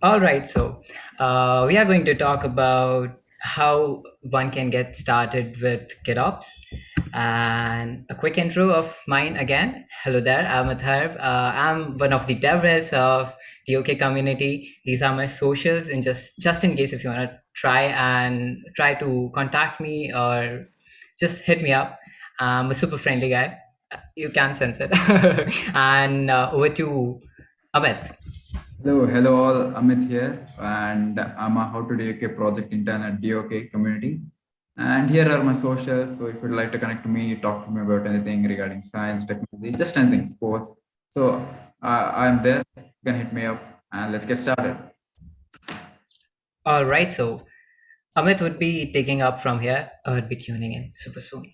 All right, we are going to talk about how one can get started with GitOps. And a quick intro of mine again. Hello there, I'm Atharv. I'm one of the DevRels of the OK community. These are my socials, and just in case if you want to try to contact me or just hit me up. I'm a super friendly guy. You can sense it. And over to Amit. Hello all, Amit here, and I'm a How to DoK project intern at DoK community. And here are my socials. So if you'd like to connect to me, talk to me about anything regarding science, technology, just anything, sports. So I'm there. You can hit me up, and let's get started. All right, Amit would be taking up from here. I would be tuning in super soon.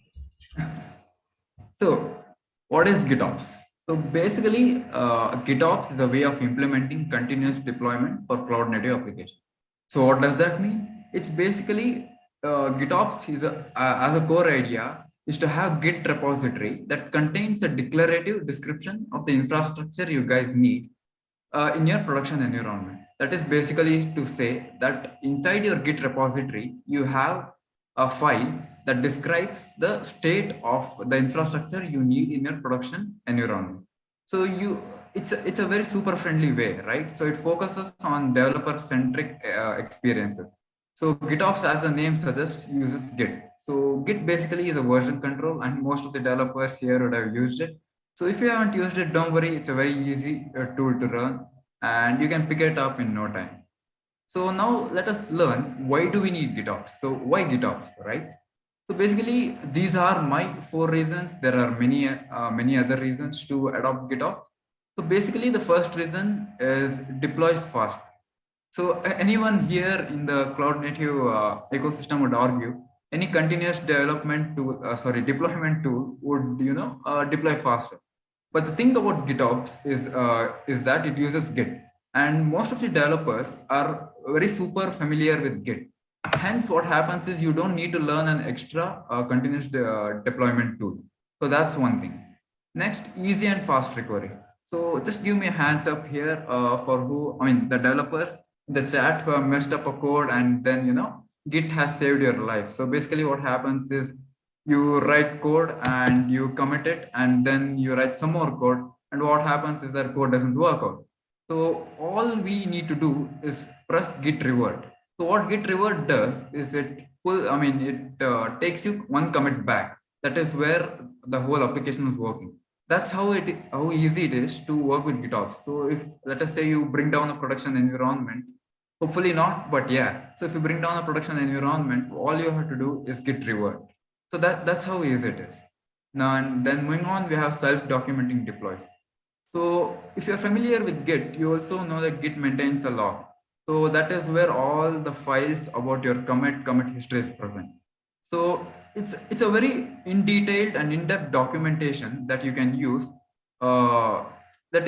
So, what is GitOps? So basically, GitOps is a way of implementing continuous deployment for cloud native applications. So what does that mean? It's basically GitOps is as a core idea is to have Git repository that contains a declarative description of the infrastructure you guys need in your production environment. That is basically to say that inside your Git repository, you have a file that describes the state of the infrastructure you need in your production environment. So it's a very super friendly way, right? So it focuses on developer centric experiences. So GitOps, as the name suggests, uses Git. So Git basically is a version control, and most of the developers here would have used it. So if you haven't used it, don't worry. It's a very easy tool to learn, and you can pick it up in no time. So now let us learn, why do we need GitOps? So why GitOps, right? So basically, these are my four reasons. There are many other reasons to adopt GitOps. So basically, the first reason is deploys fast. So anyone here in the cloud native ecosystem would argue any continuous development tool, deployment tool would deploy faster. But the thing about GitOps is that it uses Git, and most of the developers are very super familiar with Git. Hence, what happens is you don't need to learn an extra continuous deployment tool. So that's one thing. Next, easy and fast recovery. So just give me a hands up here for who, I mean, the developers in the chat who have messed up a code and then, Git has saved your life. So basically what happens is you write code and you commit it, and then you write some more code. And what happens is that code doesn't work out. So all we need to do is press git revert. So what git revert does is it takes you one commit back. That is where the whole application is working. That's how easy it is to work with GitOps. So if let us say you bring down a production environment, hopefully not, but yeah. So if you bring down a production environment, all you have to do is git revert. So that's how easy it is. Now and then moving on, we have self-documenting deploys. So if you're familiar with Git, you also know that Git maintains a log. So that is where all the files about your commit history is present. So it's a very in detailed and in-depth documentation that you can use uh, that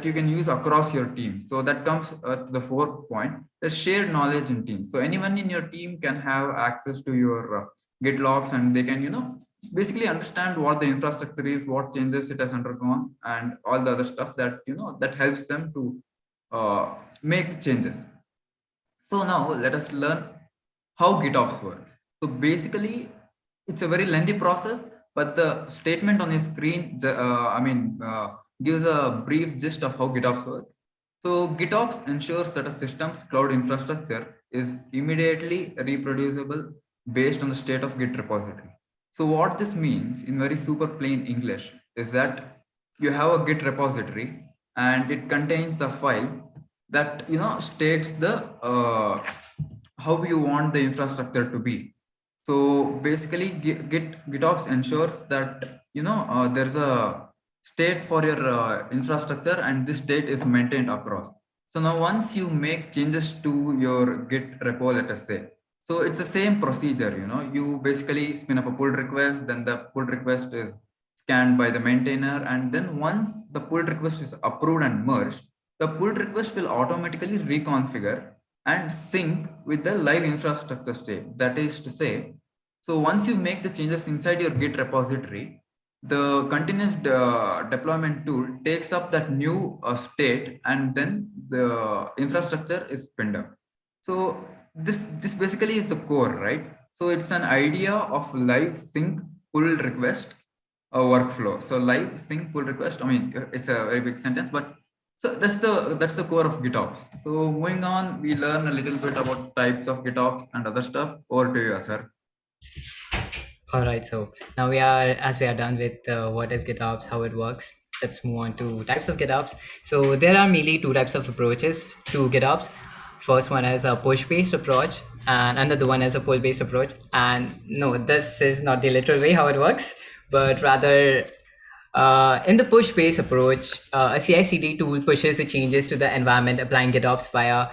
you can use across your team. So that comes to the fourth point, the shared knowledge in teams. So anyone in your team can have access to your Git logs, and they can basically understand what the infrastructure is, what changes it has undergone, and all the other stuff that that helps them to make changes. So now let us learn how GitOps works. So basically, it's a very lengthy process, but the statement on the screen, gives a brief gist of how GitOps works. So GitOps ensures that a system's cloud infrastructure is immediately reproducible based on the state of Git repository. So what this means in very super plain English is that you have a Git repository and it contains a file that states the how you want the infrastructure to be. So basically, GitOps ensures that there's a state for your infrastructure, and this state is maintained across. So now once you make changes to your Git repo, let us say, so it's the same procedure. You basically spin up a pull request, then the pull request is scanned by the maintainer, and then once the pull request is approved and merged, the pull request will automatically reconfigure and sync with the live infrastructure state. That is to say, so once you make the changes inside your Git repository, the continuous deployment tool takes up that new state, and then the infrastructure is pinned up. So this basically is the core, right? So it's an idea of live sync pull request workflow. So live sync pull request, I mean, it's a very big sentence, but so that's the core of GitOps. So moving on, we learn a little bit about types of GitOps and other stuff. Over to you, sir. All right, so now as we are done with what is GitOps, how it works, let's move on to types of GitOps. So there are mainly two types of approaches to GitOps. First one is a push-based approach, and another one is a pull-based approach. And no, this is not the literal way how it works, but rather in the push-based approach, a CI/CD tool pushes the changes to the environment. Applying GitOps via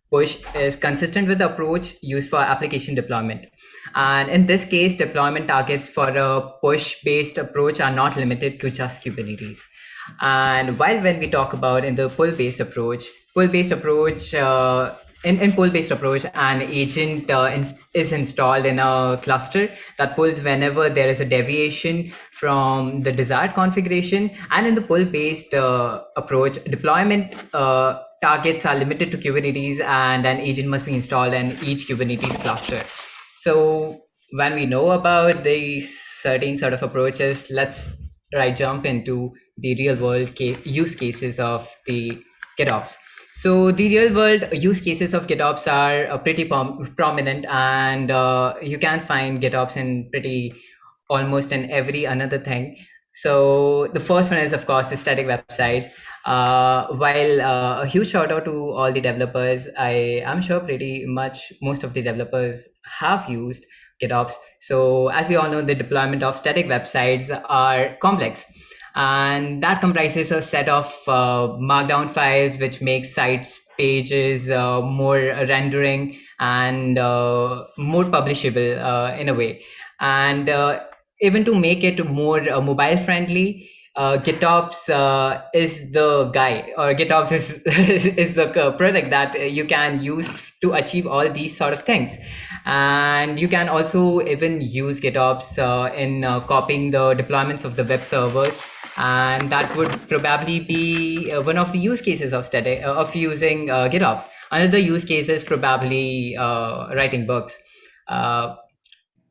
push is consistent with the approach used for application deployment. And in this case, deployment targets for a push-based approach are not limited to just Kubernetes. And while when we talk about in the pull-based approach, in pull-based approach, an agent is installed in a cluster that pulls whenever there is a deviation from the desired configuration. And in the pull-based approach, deployment targets are limited to Kubernetes, and an agent must be installed in each Kubernetes cluster. So when we know about these certain sort of approaches, let's jump into the real world use cases of the GitOps. So the real world use cases of GitOps are pretty prominent, and you can find GitOps in pretty almost in every another thing. So the first one is, of course, the static websites. While a huge shout out to all the developers, I am sure pretty much most of the developers have used GitOps. So as we all know, the deployment of static websites are complex, and that comprises a set of markdown files which makes sites pages more rendering and more publishable in a way. And even to make it more mobile friendly, GitOps is the guy, or GitOps is is the product that you can use to achieve all these sort of things. And you can also even use GitOps in copying the deployments of the web servers, and that would probably be one of the use cases of using GitOps. Another use case is probably writing books. Uh,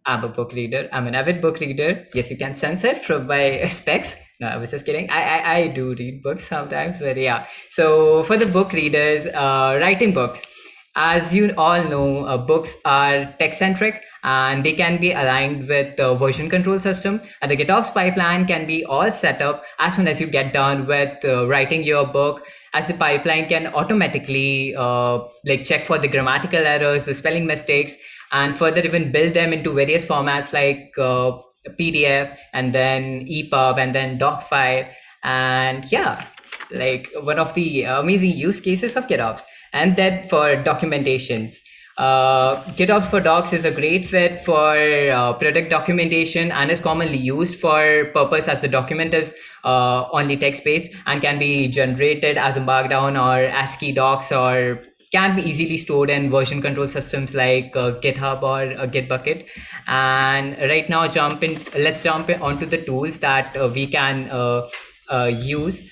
I'm a book reader. I'm an avid book reader. Yes, you can sense it from my specs. No, I was just kidding. I do read books sometimes, but yeah. So for the book readers, writing books, as you all know, books are tech centric, and they can be aligned with the version control system. And the GitOps pipeline can be all set up as soon as you get done with writing your book, as the pipeline can automatically check for the grammatical errors, the spelling mistakes, and further even build them into various formats like PDF and then EPUB and then doc file. And yeah, like one of the amazing use cases of GitOps. And then for documentations, GitOps for Docs is a great fit for product documentation and is commonly used for purpose as the document is only text-based and can be generated as a markdown or ASCII docs, or can be easily stored in version control systems like GitHub or Gitbucket. And right now, let's jump onto the tools that we can use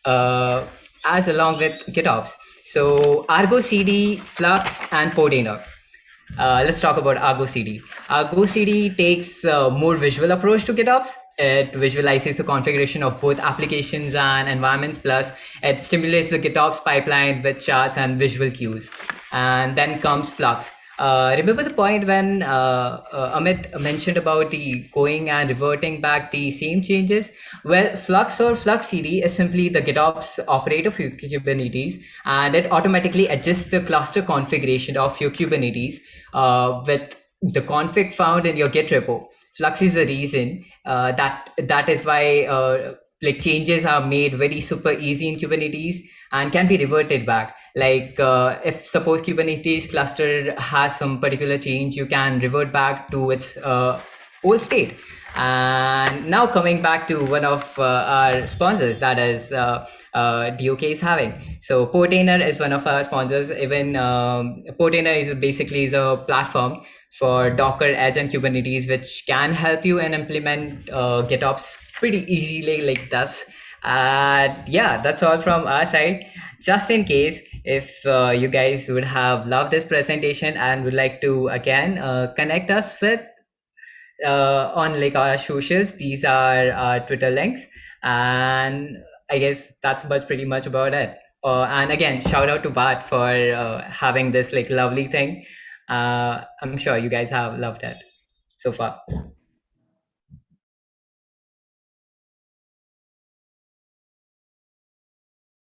as along with GitOps. So Argo CD, Flux, and Portainer. Let's talk about Argo CD. Argo CD takes a more visual approach to GitOps. It visualizes the configuration of both applications and environments, plus it stimulates the GitOps pipeline with charts and visual cues. And then comes Flux. Remember the point when Amit mentioned about the going and reverting back the same changes? Well, Flux or Flux CD is simply the GitOps operator for Kubernetes, and it automatically adjusts the cluster configuration of your Kubernetes with the config found in your Git repo. Flux is the reason that is why changes are made very super easy in Kubernetes and can be reverted back. If suppose Kubernetes cluster has some particular change, you can revert back to its old state. And now coming back to one of our sponsors, that is DoK is having. So Portainer is one of our sponsors. Even Portainer is a platform for Docker, Edge, and Kubernetes, which can help you and implement GitOps pretty easily like this. Yeah, that's all from our side. Just in case if you guys would have loved this presentation and would like to again connect us with on like our socials, these are our Twitter links, and I guess that's pretty much about it. And again, shout out to Bart for having this like lovely thing. I'm sure you guys have loved it so far.